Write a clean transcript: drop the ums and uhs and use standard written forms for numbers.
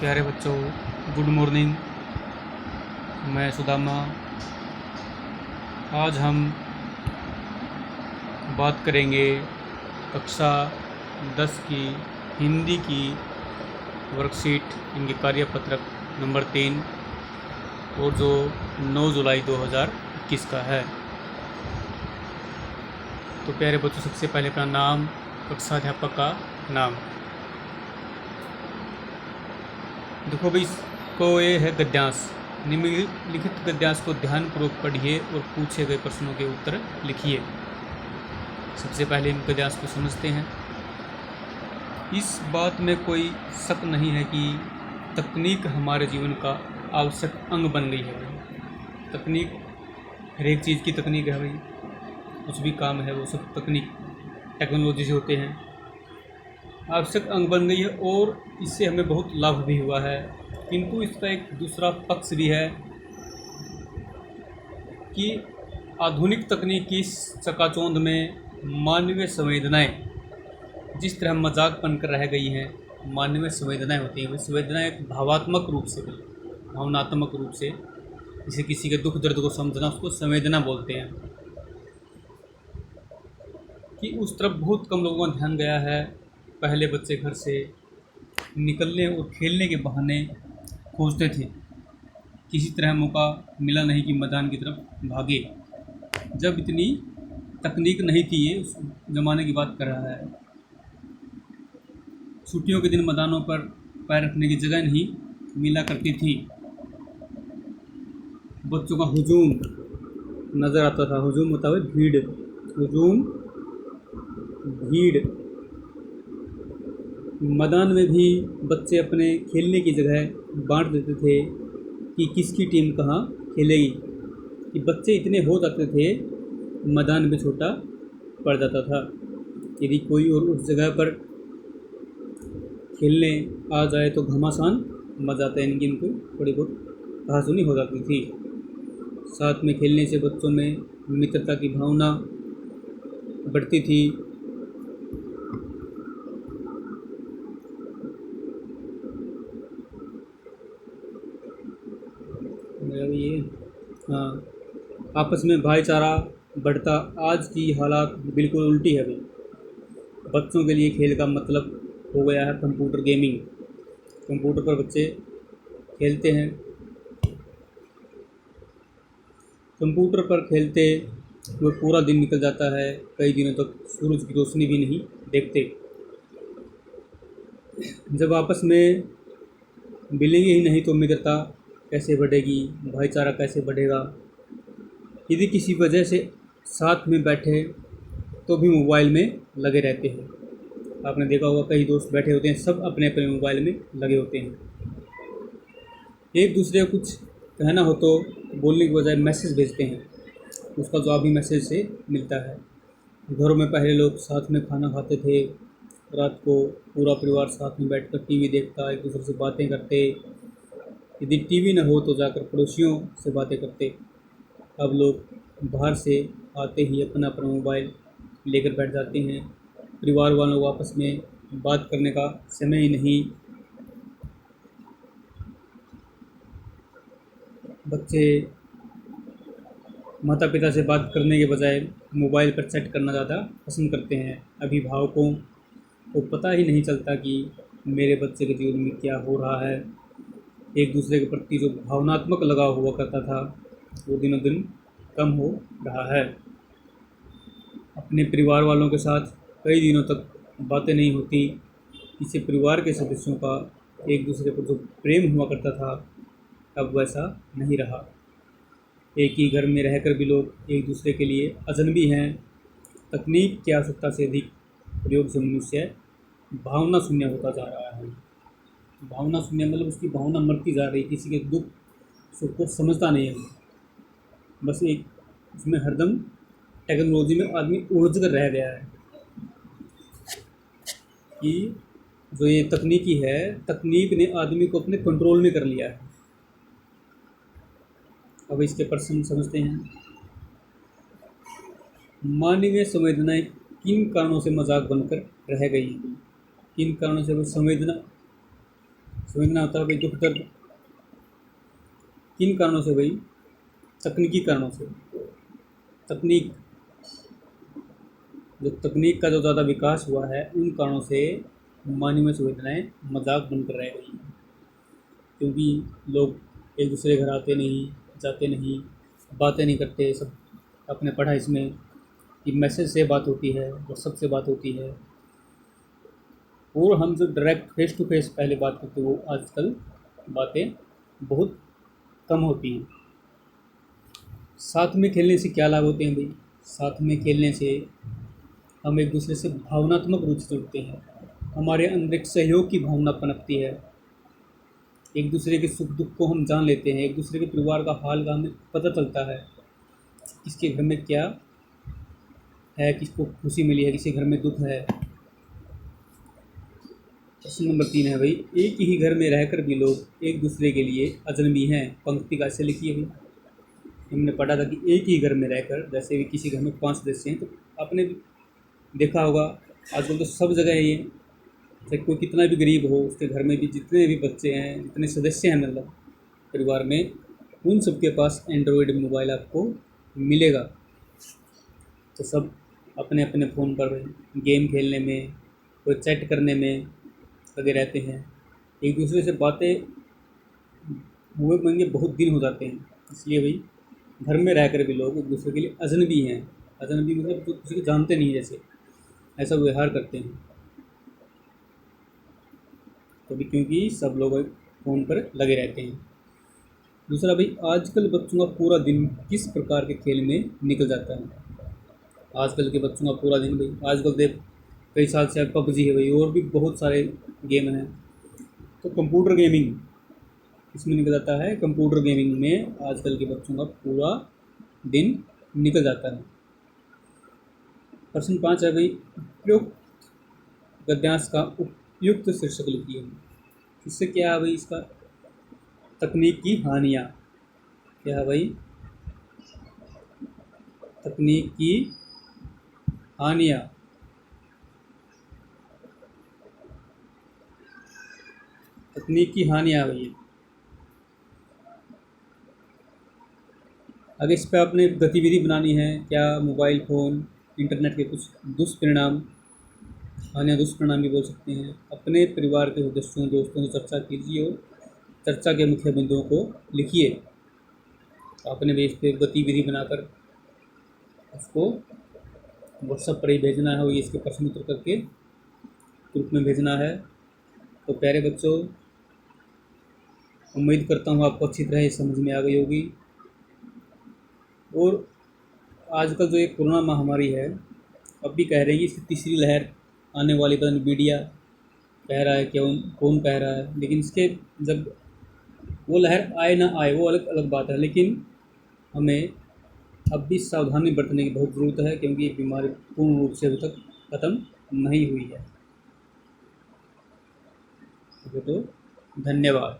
प्यारे बच्चों, good morning. मैं सुदामा। आज हम बात करेंगे कक्षा 10 की हिंदी की वर्कशीट, इनके कार्यपत्रक नंबर 3 और जो 9 जुलाई 2021 का है। तो प्यारे बच्चों, सबसे पहले अपना नाम, कक्षा अध्यापक का नाम। देखो भाई, इसको ये है गद्यांश। निम्नलिखित गद्यांश को ध्यानपूर्वक पढ़िए और पूछे गए प्रश्नों के उत्तर लिखिए। सबसे पहले हम गद्यांश को समझते हैं। इस बात में कोई शक नहीं है कि तकनीक हमारे जीवन का आवश्यक अंग बन गई है भाई। तकनीक, हर एक चीज़ की तकनीक है भाई। कुछ भी काम है वो सब तकनीक, टेक्नोलॉजी से होते हैं। आवश्यक अंग बन गई है और इससे हमें बहुत लाभ भी हुआ है, किंतु इसका एक दूसरा पक्ष भी है कि आधुनिक तकनीक की चकाचौंध में मानवीय संवेदनाएं जिस तरह मजाक बनकर रह गई हैं। मानवीय संवेदनाएं होती हैं, वो संवेदनाएं एक भावात्मक रूप से, भावनात्मक रूप से, जैसे किसी के दुख दर्द को समझना, उसको संवेदना बोलते हैं, कि उस तरफ बहुत कम लोगों का ध्यान गया है। पहले बच्चे घर से निकलने और खेलने के बहाने खोजते थे, किसी तरह मौका मिला नहीं कि मैदान की तरफ भागे। जब इतनी तकनीक नहीं थी, ये उस ज़माने की बात कर रहा है। छुट्टियों के दिन मैदानों पर पैर रखने की जगह नहीं मिला करती थी। बच्चों का हुजूम नज़र आता था। हुजूम होता है भीड़, हुजूम भीड़। मैदान में भी बच्चे अपने खेलने की जगह बांट देते थे कि किसकी टीम कहाँ खेलेगी। कि बच्चे इतने हो जाते थे, मैदान भी छोटा पड़ जाता था। यदि कोई और उस जगह पर खेलने आ जाए तो घमासान मजा आता है। इनकी थोड़ी बहुत कहासुनी हो जाती थी। साथ में खेलने से बच्चों में मित्रता की भावना बढ़ती थी। ये हाँ, आपस में भाईचारा बढ़ता। आज की हालात बिल्कुल उल्टी है भाई। बच्चों के लिए खेल का मतलब हो गया है कंप्यूटर गेमिंग। कंप्यूटर पर बच्चे खेलते हैं, कंप्यूटर पर खेलते वो पूरा दिन निकल जाता है। कई दिनों तक सूरज की रोशनी भी नहीं देखते। जब आपस में मिलेंगे ही नहीं तो मित्रता कैसे बढ़ेगी, भाईचारा कैसे बढ़ेगा। यदि किसी वजह से साथ में बैठे तो भी मोबाइल में लगे रहते हैं। आपने देखा होगा, कई दोस्त बैठे होते हैं, सब अपने अपने मोबाइल में लगे होते हैं। एक दूसरे को कुछ कहना हो तो बोलने के बजाय मैसेज भेजते हैं, उसका जवाब भी मैसेज से मिलता है। घरों में पहले लोग साथ में खाना खाते थे। रात को पूरा परिवार साथ में बैठकर टीवी देखता, एक दूसरे से बातें करते। यदि टीवी न हो तो जाकर पड़ोसियों से बातें करते। अब लोग बाहर से आते ही अपना अपना मोबाइल लेकर बैठ जाते हैं। परिवार वालों को आपस में बात करने का समय ही नहीं। बच्चे माता पिता से बात करने के बजाय मोबाइल पर चैट करना ज़्यादा पसंद करते हैं। अभिभावकों को पता ही नहीं चलता कि मेरे बच्चे के जीवन में क्या हो रहा है। एक दूसरे के प्रति जो भावनात्मक लगाव हुआ करता था, वो दिनों दिन कम हो रहा है। अपने परिवार वालों के साथ कई दिनों तक बातें नहीं होती। इससे परिवार के सदस्यों का एक दूसरे पर जो प्रेम हुआ करता था, अब वैसा नहीं रहा। एक ही घर में रहकर भी लोग एक दूसरे के लिए अजनबी हैं। तकनीक की आवश्यकता से अधिक प्रयोग से मनुष्य भावना शून्य होता जा रहा है। भावना शून्य मतलब उसकी भावना मरती जा रही है। किसी के दुख सुख को समझता नहीं है। बस एक उसमें हरदम टेक्नोलॉजी में आदमी उलझ कर रह गया है कि जो ये तकनीकी है, तकनीक ने आदमी को अपने कंट्रोल में कर लिया है। अब इसके प्रश्न समझते हैं। मानवीय संवेदनाएं किन कारणों से मजाक बनकर रह गई हैं? किन कारणों से वो संवेदना समझना होता है भाई दुख दर्द किन कारणों से भाई, तकनीकी कारणों से। तकनीक जो तकनीक का जो ज़्यादा विकास हुआ है उन कारणों से मानवीय संवेदनाएँ मजाक बनकर रह गई हैं। क्योंकि लोग एक दूसरे के घर आते नहीं, जाते नहीं, बातें नहीं करते, सब अपने पढ़ाई में कि मैसेज से बात होती है, व्हाट्सएप से बात होती है। और हम जो डायरेक्ट फेस टू फेस पहले बात करते वो आजकल बातें बहुत कम होती हैं। साथ में खेलने से क्या लाभ होते हैं भाई? साथ में खेलने से हम एक दूसरे से भावनात्मक रूप से जुड़ते हैं, हमारे अंदर एक सहयोग की भावना पनपती है, एक दूसरे के सुख दुख को हम जान लेते हैं, एक दूसरे के परिवार का हाल का हमें पता चलता है, किसके घर में क्या है, किसको खुशी मिली है, किसी घर में दुख है। प्रश्न नंबर 3 है भाई, एक ही घर में रहकर भी लोग एक दूसरे के लिए अजनबी हैं। पंक्ति कैसे लिखी है भाई? हमने पढ़ा था कि एक ही घर में रहकर, जैसे भी किसी घर में 5 सदस्य हैं तो आपने देखा होगा आजकल तो सब जगह है ये, चाहे कोई कितना भी गरीब हो उसके घर में भी जितने भी बच्चे हैं, जितने सदस्य हैं मतलब परिवार में, उन सब के पास एंड्रॉयड मोबाइल आपको मिलेगा। तो सब अपने अपने फ़ोन पर गेम खेलने में, कोई चैट करने में लगे रहते हैं, एक दूसरे से बातें हुए मंगे बहुत दिन हो जाते हैं। इसलिए भाई घर में रहकर भी लोग एक दूसरे के लिए अजनबी हैं। अजनबी मतलब जो किसी को जानते नहीं, जैसे ऐसा व्यवहार करते हैं कभी, क्योंकि सब लोग फ़ोन पर लगे रहते हैं। दूसरा भाई, आजकल बच्चों का पूरा दिन किस प्रकार के खेल में निकल जाता है? आजकल के बच्चों का पूरा दिन भाई, आजकल देख कई साल से पबजी है भाई, और भी बहुत सारे गेम हैं। तो कंप्यूटर गेमिंग इसमें निकल जाता है, कंप्यूटर गेमिंग में आजकल के बच्चों का पूरा दिन निकल जाता है। प्रश्न 5 है भाई, उपयुक्त गद्यांश का उपयुक्त शीर्षक लिखिए। इससे क्या है भाई इसका? तकनीक की हानियाँ। क्या है भाई? तकनीक की हानियाँ। तकनीक की हानियाँ भाई। अगर इस पर आपने गतिविधि बनानी है, क्या मोबाइल फ़ोन इंटरनेट के कुछ दुष्परिणाम, हानियाँ दुष्परिणाम भी बोल सकते हैं, अपने परिवार के सदस्यों दोस्तों से चर्चा कीजिए और चर्चा के मुख्य बिंदुओं को लिखिए। आपने भी इस पर गतिविधि बनाकर उसको व्हाट्सएप पर ही भेजना है और ये इसके प्रश्न उत्तर करके ग्रुप में भेजना है। तो प्यारे बच्चों, उम्मीद करता हूँ आपको अच्छी तरह ये समझ में आ गई होगी। और आजकल जो ये कोरोना महामारी है, अब भी कह रहे हैं कि इसकी तीसरी लहर आने वाली, पता नहीं मीडिया कह रहा है, क्यों कौन कह रहा है, लेकिन इसके जब वो लहर आए ना आए वो अलग अलग बात है, लेकिन हमें अब भी सावधानी बरतने की बहुत ज़रूरत है, क्योंकि ये बीमारी पूर्ण रूप से अभी तक ख़त्म नहीं हुई है। तो धन्यवाद।